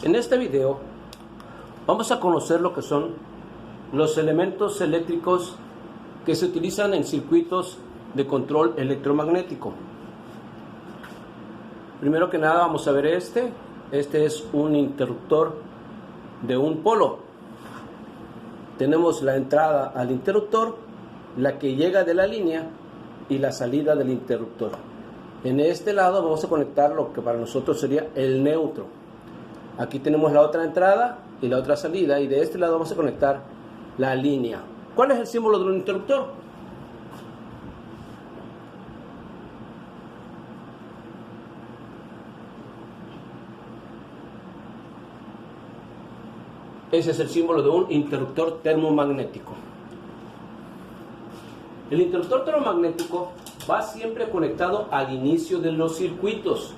En este video vamos a conocer lo que son los elementos eléctricos que se utilizan en circuitos de control electromagnético. Primero que nada vamos a ver este es un interruptor de un polo. Tenemos la entrada al interruptor, la que llega de la línea y la salida del interruptor. En este lado vamos a conectar lo que para nosotros sería el neutro. Aquí tenemos la otra entrada y la otra salida, y de este lado vamos a conectar la línea. ¿Cuál es el símbolo de un interruptor? Ese es el símbolo de un interruptor termomagnético. El interruptor termomagnético va siempre conectado al inicio de los circuitos,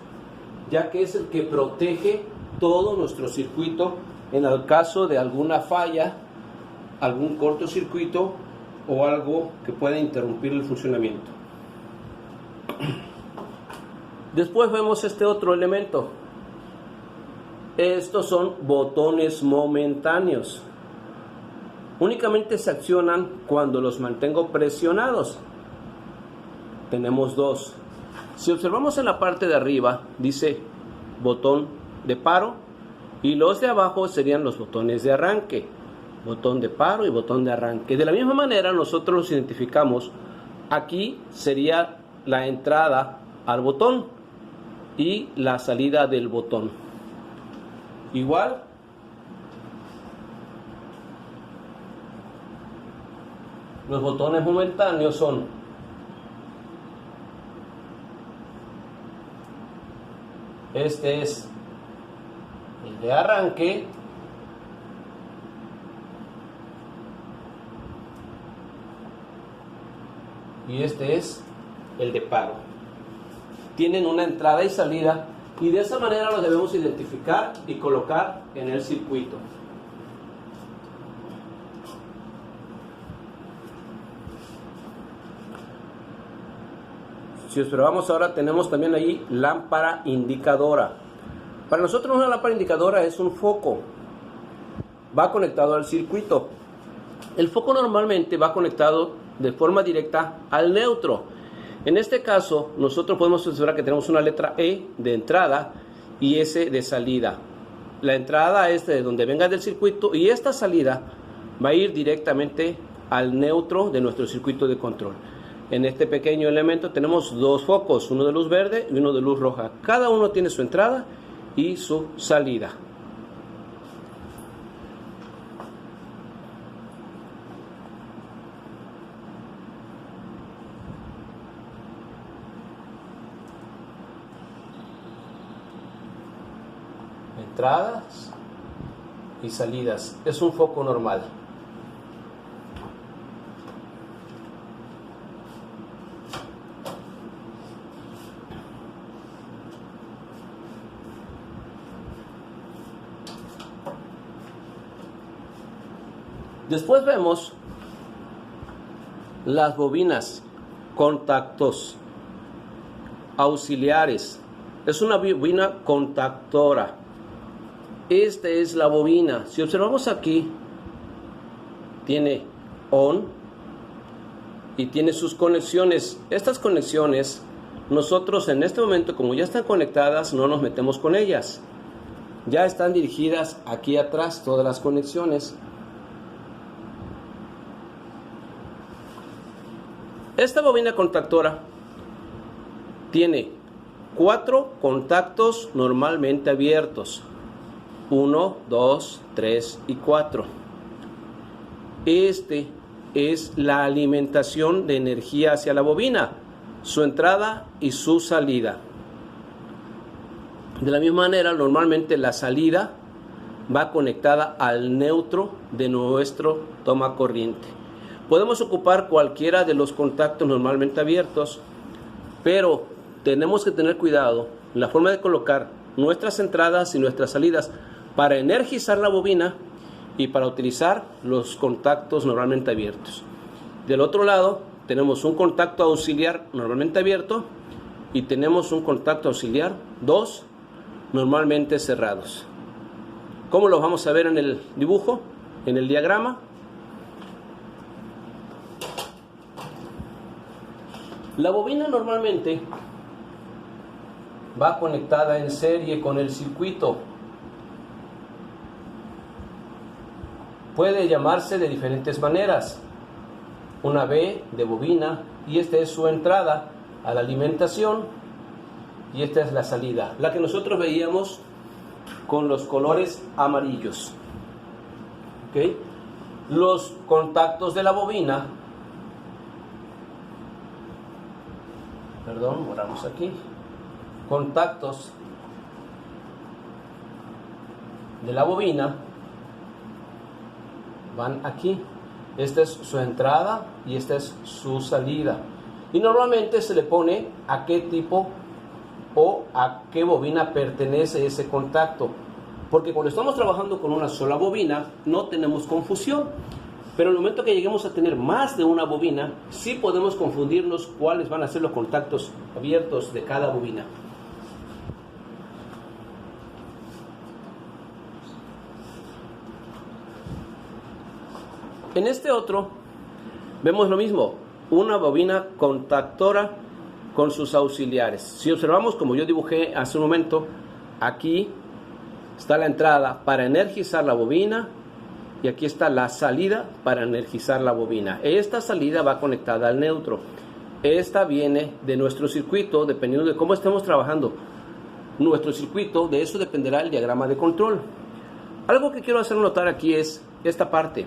ya que es el que protege todo nuestro circuito en el caso de alguna falla, algún cortocircuito o algo que pueda interrumpir el funcionamiento. Después vemos este otro elemento. Estos son botones momentáneos. Únicamente se accionan cuando los mantengo presionados. Tenemos dos. Si observamos en la parte de arriba, dice botón de paro, y los de abajo serían los botones de arranque. Botón de paro y botón de arranque. De la misma manera nosotros los identificamos. Aquí sería la entrada al botón y la salida del botón. Igual, los botones momentáneos son este es el de arranque, y este es el de paro. Tienen una entrada y salida, y de esa manera los debemos identificar y colocar en el circuito. Si observamos ahora, tenemos también ahí lámpara indicadora. Para nosotros una lámpara indicadora es un foco. Va conectado al circuito. El foco normalmente va conectado de forma directa al neutro. En este caso, nosotros podemos observar que tenemos una letra E de entrada y S de salida. La entrada es de donde venga del circuito, y esta salida va a ir directamente al neutro de nuestro circuito de control. En este pequeño elemento tenemos dos focos, uno de luz verde y uno de luz roja. Cada uno tiene su entrada y su salida. Entradas y salidas. Es un foco normal. Después vemos las bobinas, contactos auxiliares. Es una bobina contactora. Esta es la bobina. Si observamos aquí, tiene on y tiene sus conexiones. Estas conexiones, nosotros en este momento, como ya están conectadas, no nos metemos con ellas. Ya están dirigidas aquí atrás todas las conexiones. Esta bobina contactora tiene 4 contactos normalmente abiertos. 1, 2, 3 y 4. Este es la alimentación de energía hacia la bobina, su entrada y su salida. De la misma manera, normalmente la salida va conectada al neutro de nuestro toma corriente. Podemos ocupar cualquiera de los contactos normalmente abiertos, pero tenemos que tener cuidado en la forma de colocar nuestras entradas y nuestras salidas para energizar la bobina y para utilizar los contactos normalmente abiertos. Del otro lado tenemos un contacto auxiliar normalmente abierto y tenemos un contacto auxiliar 2 normalmente cerrados. ¿Cómo lo vamos a ver en el dibujo, en el diagrama? La bobina normalmente va conectada en serie con el circuito. Puede llamarse de diferentes maneras. Una B de bobina, y esta es su entrada a la alimentación y esta es la salida, la que nosotros veíamos con los colores amarillos. ¿Okay? Los contactos de la bobina, borramos aquí, contactos de la bobina van aquí. Esta es su entrada y esta es su salida. Y normalmente se le pone a qué tipo o a qué bobina pertenece ese contacto. Porque cuando estamos trabajando con una sola bobina no tenemos confusión. Pero en el momento que lleguemos a tener más de una bobina, sí podemos confundirnos cuáles van a ser los contactos abiertos de cada bobina. En este otro vemos lo mismo, una bobina contactora con sus auxiliares. Si observamos, como yo dibujé hace un momento, aquí está la entrada para energizar la bobina y aquí está la salida para energizar la bobina. Esta salida va conectada al neutro. Esta viene de nuestro circuito, dependiendo de cómo estemos trabajando nuestro circuito, de eso dependerá el diagrama de control. Algo que quiero hacer notar aquí es esta parte.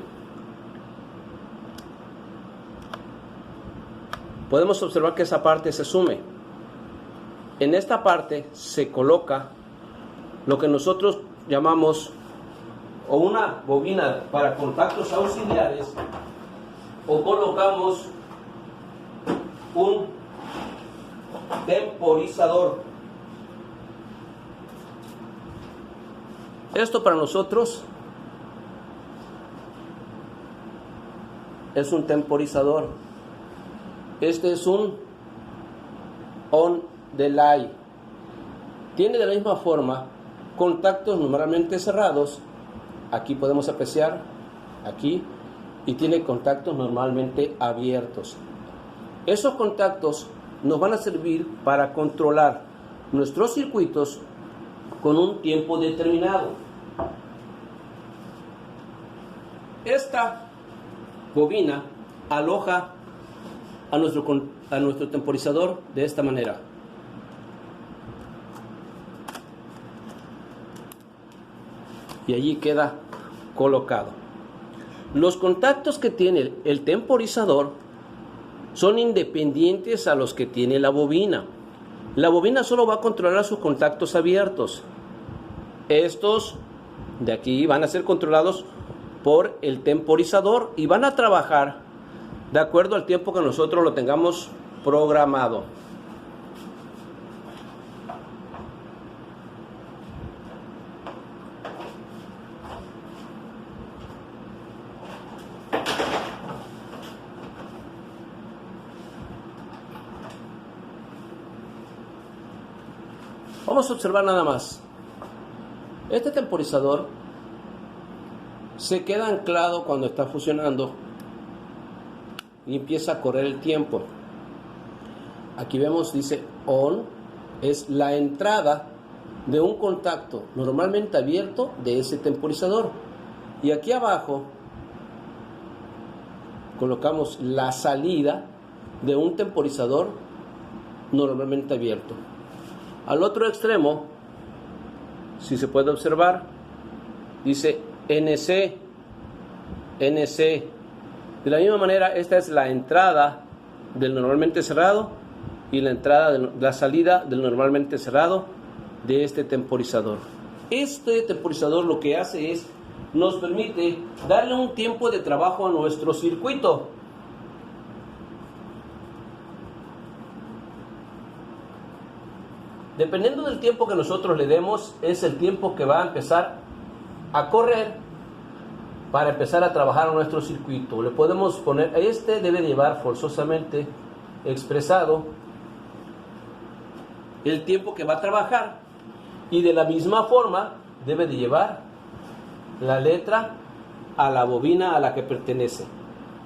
Podemos observar que esa parte se sume. En esta parte se coloca lo que nosotros llamamos o una bobina para contactos auxiliares, o colocamos un temporizador. Esto para nosotros es un temporizador. Este es un on delay. Tiene de la misma forma contactos normalmente cerrados. Aquí podemos apreciar, aquí, y tiene contactos normalmente abiertos. Esos contactos nos van a servir para controlar nuestros circuitos con un tiempo determinado. Esta bobina aloja a nuestro temporizador de esta manera. Y allí queda colocado. Los contactos que tiene el temporizador son independientes a los que tiene la bobina. La bobina solo va a controlar sus contactos abiertos. Estos de aquí van a ser controlados por el temporizador y van a trabajar de acuerdo al tiempo que nosotros lo tengamos programado. Vamos a observar nada más. Este temporizador se queda anclado cuando está funcionando y empieza a correr el tiempo. Aquí vemos, dice on, es la entrada de un contacto normalmente abierto de ese temporizador. Y aquí abajo colocamos la salida de un temporizador normalmente abierto. Al otro extremo, si se puede observar, dice NC. De la misma manera, esta es la entrada del normalmente cerrado y la salida del normalmente cerrado de este temporizador. Este temporizador lo que hace es, nos permite darle un tiempo de trabajo a nuestro circuito. Dependiendo del tiempo que nosotros le demos, es el tiempo que va a empezar a correr para empezar a trabajar nuestro circuito. Le podemos poner, este debe llevar forzosamente expresado el tiempo que va a trabajar, y de la misma forma debe de llevar la letra a la bobina a la que pertenece.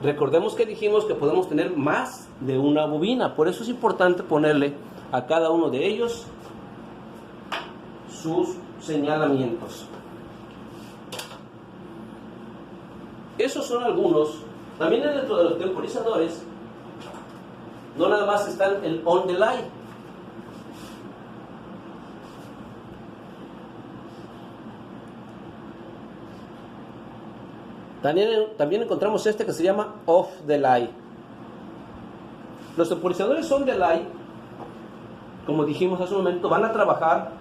Recordemos que dijimos que podemos tener más de una bobina, por eso es importante ponerle a cada uno de ellos sus señalamientos. Esos son algunos. También dentro de los temporizadores no nada más están el on delay. También encontramos este que se llama off delay. Los temporizadores on delay, como dijimos hace un momento, van a trabajar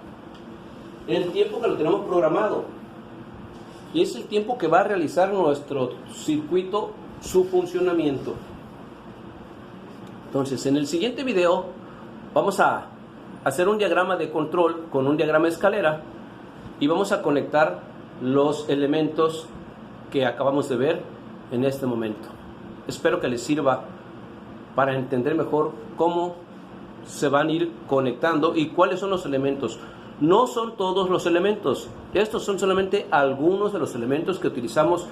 en el tiempo que lo tenemos programado. Y es el tiempo que va a realizar nuestro circuito su funcionamiento. Entonces, en el siguiente video vamos a hacer un diagrama de control con un diagrama de escalera y vamos a conectar los elementos que acabamos de ver en este momento. Espero que les sirva para entender mejor cómo se van a ir conectando y cuáles son los elementos. No son todos los elementos, estos son solamente algunos de los elementos que utilizamos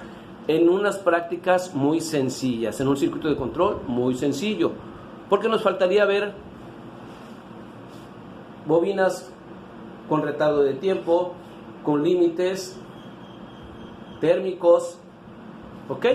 en unas prácticas muy sencillas, en un circuito de control muy sencillo, porque nos faltaría ver bobinas con retardo de tiempo, con límites térmicos, ¿ok?